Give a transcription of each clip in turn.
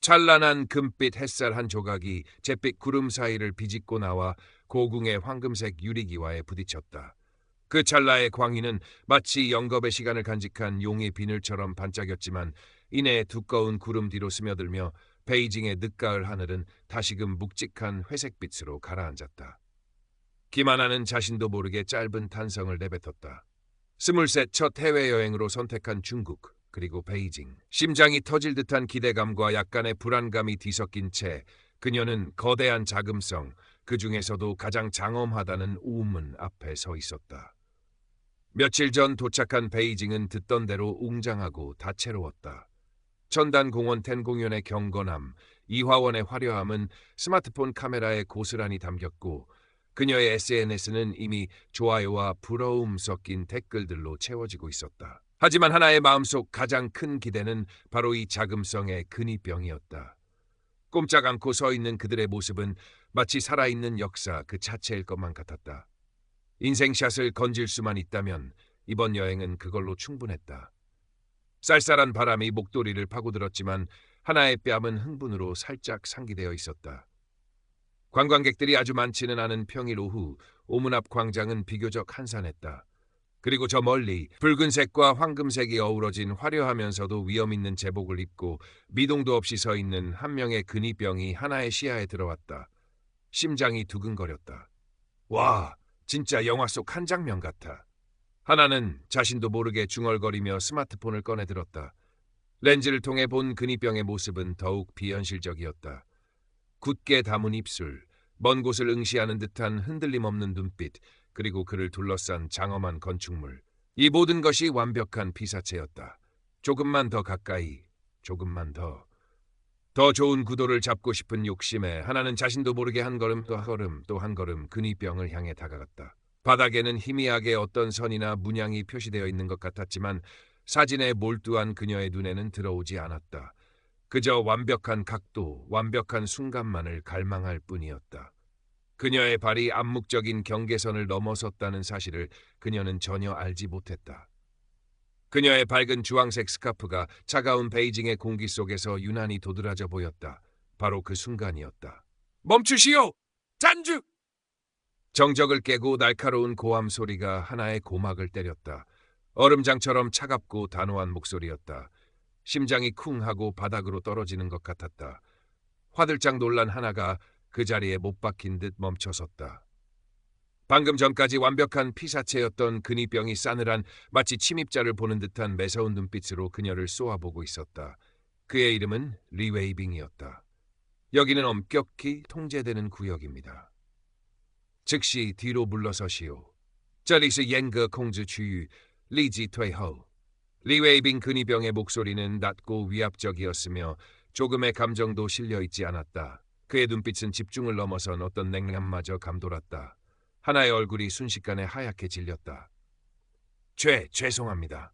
찬란한 금빛 햇살 한 조각이 잿빛 구름 사이를 비집고 나와 고궁의 황금색 유리기와에 부딪혔다. 그 찰나의 광희는 마치 영겁의 시간을 간직한 용의 비늘처럼 반짝였지만 이내 두꺼운 구름 뒤로 스며들며 베이징의 늦가을 하늘은 다시금 묵직한 회색빛으로 가라앉았다. 김하나는 자신도 모르게 짧은 탄성을 내뱉었다. 23 첫 해외여행으로 선택한 중국, 그리고 베이징. 심장이 터질 듯한 기대감과 약간의 불안감이 뒤섞인 채 그녀는 거대한 자금성, 그 중에서도 가장 장엄하다는 우문 앞에 서 있었다. 며칠 전 도착한 베이징은 듣던 대로 웅장하고 다채로웠다. 천단공원 텐공연의 경건함, 이화원의 화려함은 스마트폰 카메라에 고스란히 담겼고 그녀의 SNS는 이미 좋아요와 부러움 섞인 댓글들로 채워지고 있었다. 하지만 하나의 마음속 가장 큰 기대는 바로 이 자금성의 근위병이었다. 꼼짝 않고 서 있는 그들의 모습은 마치 살아있는 역사 그 자체일 것만 같았다. 인생샷을 건질 수만 있다면 이번 여행은 그걸로 충분했다. 쌀쌀한 바람이 목도리를 파고들었지만 하나의 뺨은 흥분으로 살짝 상기되어 있었다. 관광객들이 아주 많지는 않은 평일 오후 오문 앞 광장은 비교적 한산했다. 그리고 저 멀리 붉은색과 황금색이 어우러진 화려하면서도 위험 있는 제복을 입고 미동도 없이 서 있는 한 명의 근위병이 하나의 시야에 들어왔다. 심장이 두근거렸다. 와, 진짜 영화 속 한 장면 같아. 하나는 자신도 모르게 중얼거리며 스마트폰을 꺼내 들었다. 렌즈를 통해 본 근위병의 모습은 더욱 비현실적이었다. 굳게 담은 입술, 먼 곳을 응시하는 듯한 흔들림 없는 눈빛, 그리고 그를 둘러싼 장엄한 건축물. 이 모든 것이 완벽한 피사체였다. 조금만 더 가까이, 조금만 더. 더 좋은 구도를 잡고 싶은 욕심에 하나는 자신도 모르게 한 걸음 또 한 걸음 또 한 걸음 근위병을 향해 다가갔다. 바닥에는 희미하게 어떤 선이나 문양이 표시되어 있는 것 같았지만 사진에 몰두한 그녀의 눈에는 들어오지 않았다. 그저 완벽한 각도, 완벽한 순간만을 갈망할 뿐이었다. 그녀의 발이 암묵적인 경계선을 넘어섰다는 사실을 그녀는 전혀 알지 못했다. 그녀의 밝은 주황색 스카프가 차가운 베이징의 공기 속에서 유난히 도드라져 보였다. 바로 그 순간이었다. 멈추시오! 잔주! 정적을 깨고 날카로운 고함 소리가 하나의 고막을 때렸다. 얼음장처럼 차갑고 단호한 목소리였다. 심장이 쿵 하고 바닥으로 떨어지는 것 같았다. 화들짝 놀란 하나가 그 자리에 못 박힌 듯 멈춰섰다. 방금 전까지 완벽한 피사체였던 근위병이 싸늘한 마치 침입자를 보는 듯한 매서운 눈빛으로 그녀를 쏘아보고 있었다. 그의 이름은 리 웨이빙이었다. 여기는 엄격히 통제되는 구역입니다. 즉시 뒤로 물러서시오. 这里是严格控制区域，立即退后. 리 웨이빙 근위병의 목소리는 낮고 위압적이었으며 조금의 감정도 실려있지 않았다. 그의 눈빛은 집중을 넘어선 어떤 냉담마저 감돌았다. 하나의 얼굴이 순식간에 하얗게 질렸다. 죄송합니다.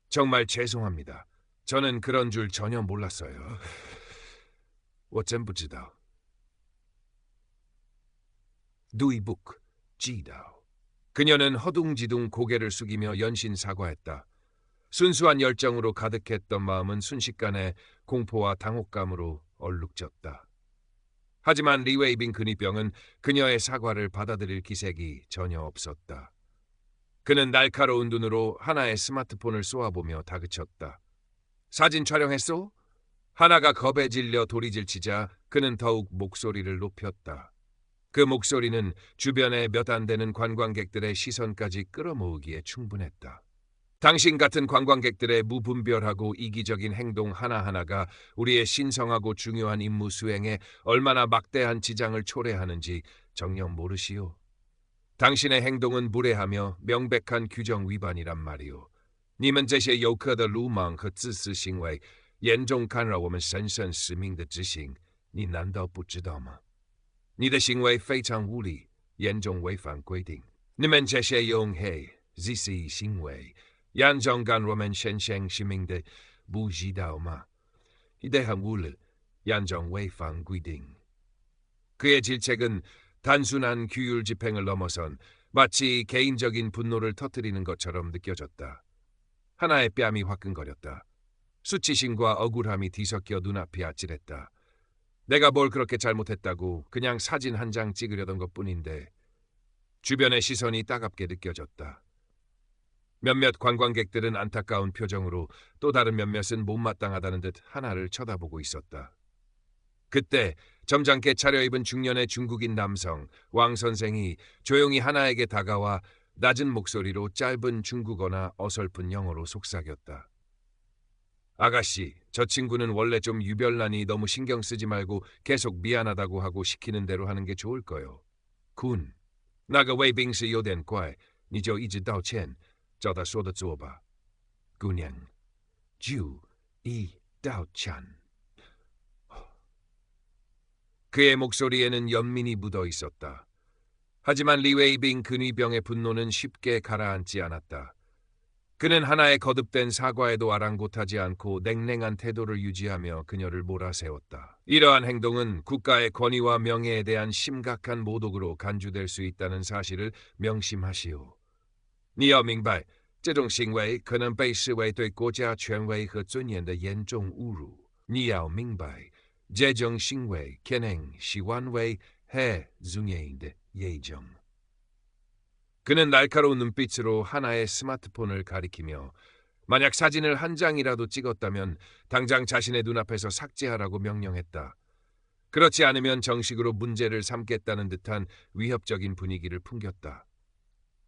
정말 죄송합니다. 저는 그런 줄 전혀 몰랐어요. 我真不知道. 두이북, 지다오. 그녀는 허둥지둥 고개를 숙이며 연신 사과했다. 순수한 열정으로 가득했던 마음은 순식간에 공포와 당혹감으로 얼룩졌다. 하지만 리 웨이빙 근위병은 그녀의 사과를 받아들일 기색이 전혀 없었다. 그는 날카로운 눈으로 하나의 스마트폰을 쏘아보며 다그쳤다. 사진 촬영했소? 하나가 겁에 질려 도리질치자 그는 더욱 목소리를 높였다. 그 목소리는 주변의 몇 안 되는 관광객들의 시선까지 끌어모으기에 충분했다. 당신 같은 관광객들의 무분별하고 이기적인 행동 하나하나가 우리의 신성하고 중요한 임무 수행에 얼마나 막대한 지장을 초래하는지 정녕 모르시오. 당신의 행동은 무례하며 명백한 규정 위반이란 말이오. 你们这些游客的鲁莽和自私行为严重干扰我们神圣使命的执行，你难道不知道吗？你的行为非常无理，严重违反规定。你们这些用黑、自私行为严重干扰我们神圣使命的，不知道吗？이 대한 우를 연정违反规定. 그의 질책은 단순한 규율 집행을 넘어선 마치 개인적인 분노를 터뜨리는 것처럼 느껴졌다. 하나의 뺨이 화끈거렸다. 수치심과 억울함이 뒤섞여 눈앞이 아찔했다. 내가 뭘 그렇게 잘못했다고 그냥 사진 한 장 찍으려던 것뿐인데 주변의 시선이 따갑게 느껴졌다. 몇몇 관광객들은 안타까운 표정으로 또 다른 몇몇은 못마땅하다는 듯 하나를 쳐다보고 있었다. 그때 점잖게 차려입은 중년의 중국인 남성 왕 선생이 조용히 하나에게 다가와 낮은 목소리로 짧은 중국어나 어설픈 영어로 속삭였다. 아가씨, 저 친구는 원래 좀 유별나니 너무 신경 쓰지 말고 계속 미안하다고 하고 시키는 대로 하는 게 좋을 거요. 군, 那个卫兵是有点怪，你就一直道歉，照他说的做吧。姑娘，就一道歉。 그의 목소리에는 연민이 묻어 있었다. 하지만 리웨이빙 근위병의 분노는 쉽게 가라앉지 않았다. 그는 하나의 거듭된 사과에도 아랑곳하지 않고 냉랭한 태도를 유지하며 그녀를 몰아세웠다. 이러한 행동은 국가의 권위와 명예에 대한 심각한 모독으로 간주될 수 있다는 사실을 명심하시오. 你要明白，这种行为可能被视为对国家权威和尊严的严重侮辱。你要明白，这种行为可能是违背해 중에인데 예정. 그는 날카로운 눈빛으로 하나의 스마트폰을 가리키며 만약 사진을 한 장이라도 찍었다면 당장 자신의 눈앞에서 삭제하라고 명령했다. 그렇지 않으면 정식으로 문제를 삼겠다는 듯한 위협적인 분위기를 풍겼다.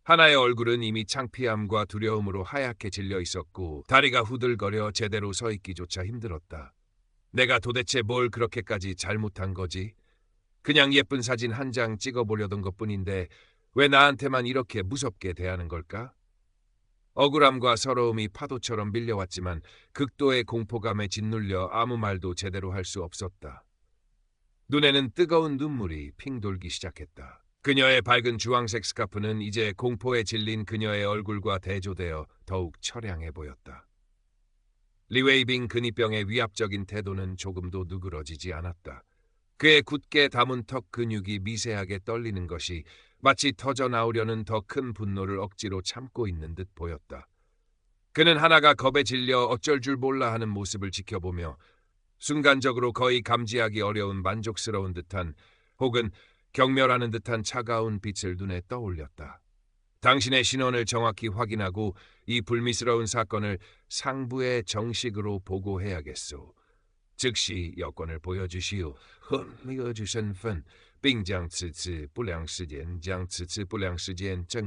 하나의 얼굴은 이미 창피함과 두려움으로 하얗게 질려 있었고 다리가 후들거려 제대로 서 있기조차 힘들었다. 내가 도대체 뭘 그렇게까지 잘못한 거지? 그냥 예쁜 사진 한 장 찍어보려던 것뿐인데 왜 나한테만 이렇게 무섭게 대하는 걸까? 억울함과 서러움이 파도처럼 밀려왔지만 극도의 공포감에 짓눌려 아무 말도 제대로 할 수 없었다. 눈에는 뜨거운 눈물이 핑 돌기 시작했다. 그녀의 밝은 주황색 스카프는 이제 공포에 질린 그녀의 얼굴과 대조되어 더욱 처량해 보였다. 리웨이빙 근위병의 위압적인 태도는 조금도 누그러지지 않았다. 그의 굳게 담은 턱 근육이 미세하게 떨리는 것이 마치 터져나오려는 더 큰 분노를 억지로 참고 있는 듯 보였다. 그는 하나가 겁에 질려 어쩔 줄 몰라 하는 모습을 지켜보며 순간적으로 거의 감지하기 어려운 만족스러운 듯한 혹은 경멸하는 듯한 차가운 빛을 눈에 떠올렸다. 당신의 신원을 정확히 확인하고 이 불미스러운 사건을 상부에 정식으로 보고해야겠소. 즉시 여권을 보여주시오. 和没有具身份并将此次不良事件正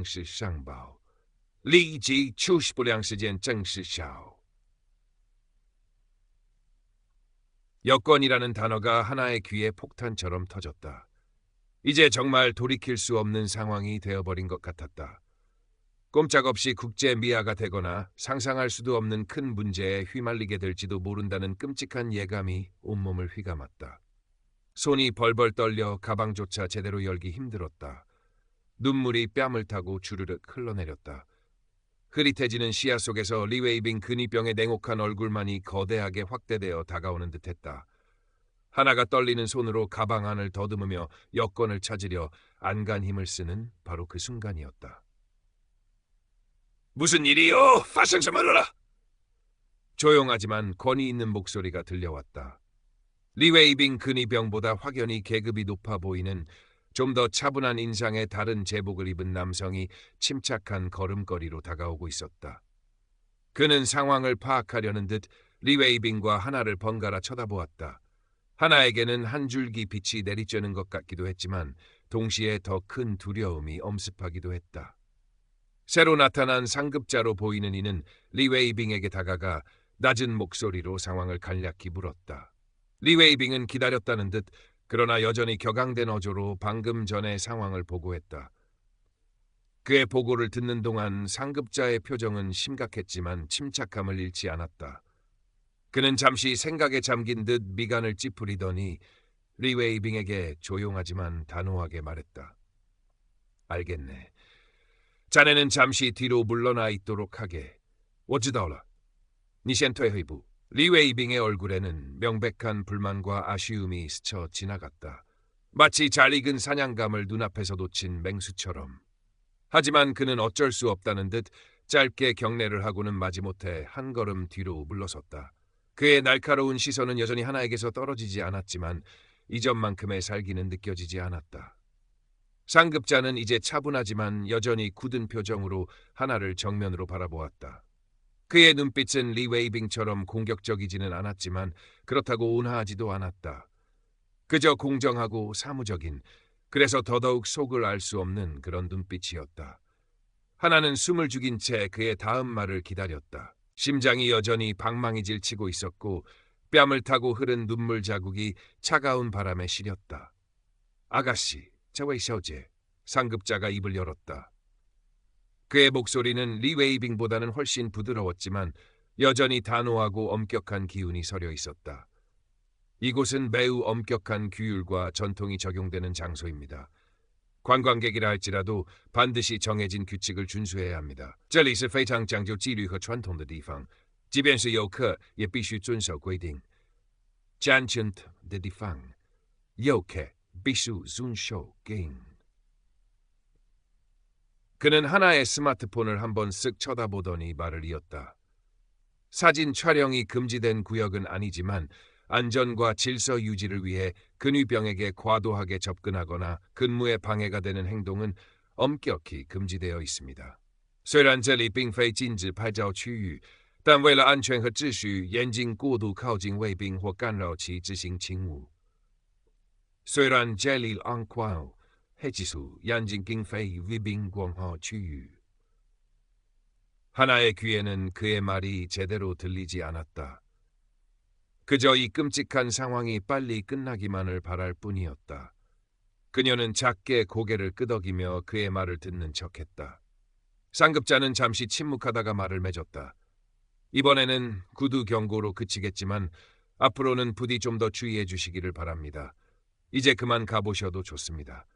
式上报，立即出示不良事件正式上。 여권이라는 단어가 하나의 귀에 폭탄처럼 터졌다. 이제 정말 돌이킬 수 없는 상황이 되어버린 것 같았다. 꼼짝없이 국제 미아가 되거나 상상할 수도 없는 큰 문제에 휘말리게 될지도 모른다는 끔찍한 예감이 온몸을 휘감았다. 손이 벌벌 떨려 가방조차 제대로 열기 힘들었다. 눈물이 뺨을 타고 주르륵 흘러내렸다. 흐릿해지는 시야 속에서 리웨이빙 근위병의 냉혹한 얼굴만이 거대하게 확대되어 다가오는 듯했다. 하나가 떨리는 손으로 가방 안을 더듬으며 여권을 찾으려 안간 힘을 쓰는 바로 그 순간이었다. 무슨 일이요? 파생서 말라! 조용하지만 권위 있는 목소리가 들려왔다. 리웨이빙 근위병보다 확연히 계급이 높아 보이는 좀 더 차분한 인상의 다른 제복을 입은 남성이 침착한 걸음걸이로 다가오고 있었다. 그는 상황을 파악하려는 듯 리웨이빙과 하나를 번갈아 쳐다보았다. 하나에게는 한 줄기 빛이 내리쬐는 것 같기도 했지만 동시에 더 큰 두려움이 엄습하기도 했다. 새로 나타난 상급자로 보이는 이는 리웨이빙에게 다가가 낮은 목소리로 상황을 간략히 물었다. 리웨이빙은 기다렸다는 듯 그러나 여전히 격앙된 어조로 방금 전의 상황을 보고했다. 그의 보고를 듣는 동안 상급자의 표정은 심각했지만 침착함을 잃지 않았다. 그는 잠시 생각에 잠긴 듯 미간을 찌푸리더니 리웨이빙에게 조용하지만 단호하게 말했다. 알겠네. 자네는 잠시 뒤로 물러나 있도록 하게. 我知道了. 你先退一步. 리웨이빙의 얼굴에는 명백한 불만과 아쉬움이 스쳐 지나갔다. 마치 잘 익은 사냥감을 눈앞에서 놓친 맹수처럼. 하지만 그는 어쩔 수 없다는 듯 짧게 경례를 하고는 마지못해 한 걸음 뒤로 물러섰다. 그의 날카로운 시선은 여전히 하나에게서 떨어지지 않았지만 이전만큼의 살기는 느껴지지 않았다. 상급자는 이제 차분하지만 여전히 굳은 표정으로 하나를 정면으로 바라보았다. 그의 눈빛은 리 웨이빙처럼 공격적이지는 않았지만 그렇다고 온화하지도 않았다. 그저 공정하고 사무적인, 그래서 더더욱 속을 알 수 없는 그런 눈빛이었다. 하나는 숨을 죽인 채 그의 다음 말을 기다렸다. 심장이 여전히 방망이 질치고 있었고 뺨을 타고 흐른 눈물 자국이 차가운 바람에 시렸다. 아가씨, 저웨이 셔제. 상급자가 입을 열었다. 그의 목소리는 리 웨이빙보다는 훨씬 부드러웠지만 여전히 단호하고 엄격한 기운이 서려 있었다. 이곳은 매우 엄격한 규율과 전통이 적용되는 장소입니다. 관광객이라 할지라도 반드시 정해진 규칙을 준수해야 합니다. 这里是非常讲究纪律和传统的地方，即便是游客也必须遵守规定。讲究的地方，游客必须遵守规定。 그는 하나의 스마트폰을 한번 쓱 쳐다보더니 말을 이었다. 사진 촬영이 금지된 구역은 아니지만 안전과 질서 유지를 위해 근위병에게 과도하게 접근하거나 근무에 방해가 되는 행동은 엄격히 금지되어 있습니다. 虽然这里并非禁止拍照区域，但为了安全和秩序，严禁过度靠近卫兵或干扰其执行勤务。虽然这里安宽 해지수 연진 킹페이 위빙 광화区域. 하나의 귀에는 그의 말이 제대로 들리지 않았다. 그저 이 끔찍한 상황이 빨리 끝나기만을 바랄 뿐이었다. 그녀는 작게 고개를 끄덕이며 그의 말을 듣는 척했다. 상급자는 잠시 침묵하다가 말을 맺었다. 이번에는 구두 경고로 그치겠지만 앞으로는 부디 좀 더 주의해 주시기를 바랍니다. 이제 그만 가보셔도 좋습니다.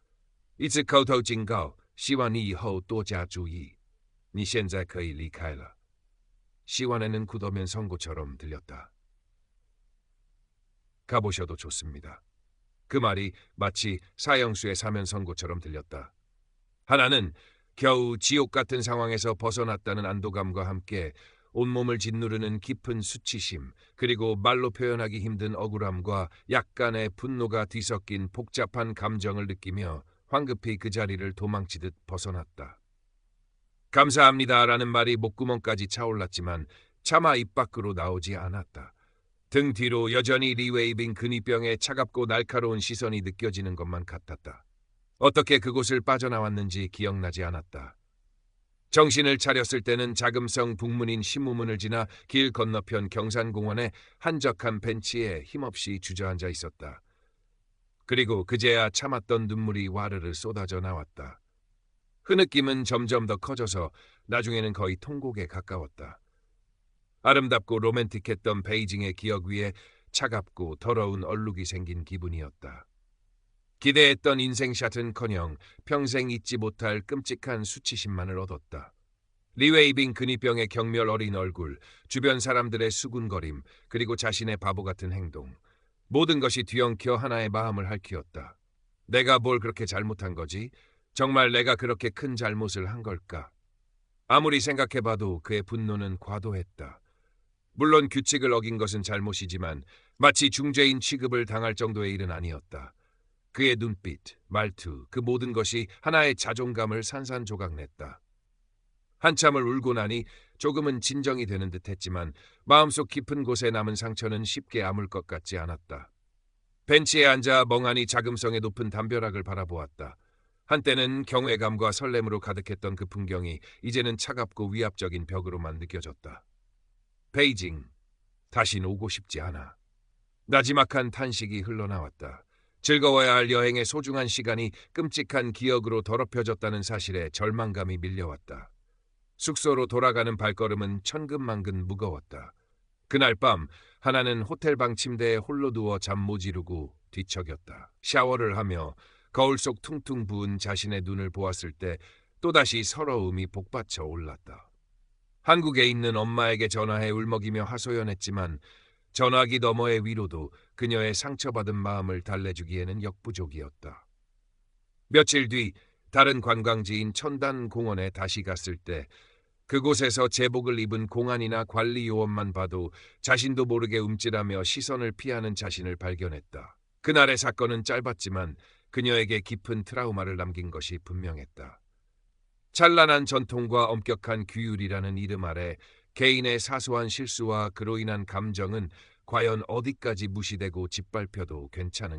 一次口头警告，希望你以后多加注意。你现在可以离开了。 시완에는 굳어면 선고처럼 들렸다. 가보셔도 좋습니다. 그 말이 마치 사형수의 사면 선고처럼 들렸다. 하나는 겨우 지옥 같은 상황에서 벗어났다는 안도감과 함께 온몸을 짓누르는 깊은 수치심, 그리고 말로 표현하기 힘든 억울함과 약간의 분노가 뒤섞인 복잡한 감정을 느끼며 황급히 그 자리를 도망치듯 벗어났다. 감사합니다라는 말이 목구멍까지 차올랐지만 차마 입 밖으로 나오지 않았다. 등 뒤로 여전히 리 웨이빙 근위병의 차갑고 날카로운 시선이 느껴지는 것만 같았다. 어떻게 그곳을 빠져나왔는지 기억나지 않았다. 정신을 차렸을 때는 자금성 북문인 신무문을 지나 길 건너편 경산공원의 한적한 벤치에 힘없이 주저앉아 있었다. 그리고 그제야 참았던 눈물이 와르르 쏟아져 나왔다. 흐느낌은 점점 더 커져서 나중에는 거의 통곡에 가까웠다. 아름답고 로맨틱했던 베이징의 기억 위에 차갑고 더러운 얼룩이 생긴 기분이었다. 기대했던 인생샷은커녕 평생 잊지 못할 끔찍한 수치심만을 얻었다. 리 웨이빙 근위병의 경멸 어린 얼굴, 주변 사람들의 수군거림, 그리고 자신의 바보 같은 행동. 모든 것이 뒤엉켜 하나의 마음을 핥히었다. 내가 뭘 그렇게 잘못한 거지? 정말 내가 그렇게 큰 잘못을 한 걸까? 아무리 생각해봐도 그의 분노는 과도했다. 물론 규칙을 어긴 것은 잘못이지만 마치 중죄인 취급을 당할 정도의 일은 아니었다. 그의 눈빛, 말투, 그 모든 것이 하나의 자존감을 산산조각냈다. 한참을 울고 나니 조금은 진정이 되는 듯했지만 마음속 깊은 곳에 남은 상처는 쉽게 아물 것 같지 않았다. 벤치에 앉아 멍하니 자금성의 높은 담벼락을 바라보았다. 한때는 경외감과 설렘으로 가득했던 그 풍경이 이제는 차갑고 위압적인 벽으로만 느껴졌다. 베이징, 다신 오고 싶지 않아. 나지막한 탄식이 흘러나왔다. 즐거워야 할 여행의 소중한 시간이 끔찍한 기억으로 더럽혀졌다는 사실에 절망감이 밀려왔다. 숙소로 돌아가는 발걸음은 천근만근 무거웠다. 그날 밤 하나는 호텔방 침대에 홀로 누워 잠 못 이루고 뒤척였다. 샤워를 하며 거울 속 퉁퉁 부은 자신의 눈을 보았을 때 또다시 서러움이 복받쳐 올랐다. 한국에 있는 엄마에게 전화해 울먹이며 하소연했지만 전화기 너머의 위로도 그녀의 상처받은 마음을 달래주기에는 역부족이었다. 며칠 뒤 다른 관광지인 천단공원에 다시 갔을 때 그곳에서 제복을 입은 공안이나 관리 요원만 봐도 자신도 모르게 움찔하며 시선을 피하는 자신을 발견했다. 그날의 사건은 짧았지만 그녀에게 깊은 트라우마를 남긴 것이 분명했다. 찬란한 전통과 엄격한 규율이라는 이름 아래 개인의 사소한 실수와 그로 인한 감정은 과연 어디까지 무시되고 짓밟혀도 괜찮은